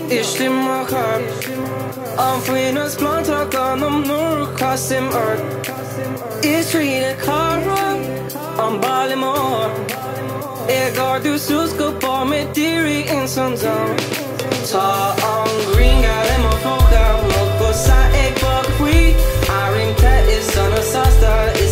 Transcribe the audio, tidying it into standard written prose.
Ich stimme hart auf Weihnachtsplan am nur Kasim Ort. Ich rede Kara am Ballimore. Går du susker på med diri en sånn zone. Ta on green, got them on folk out. Look for side egg bug free. I ring tat is on a sauce.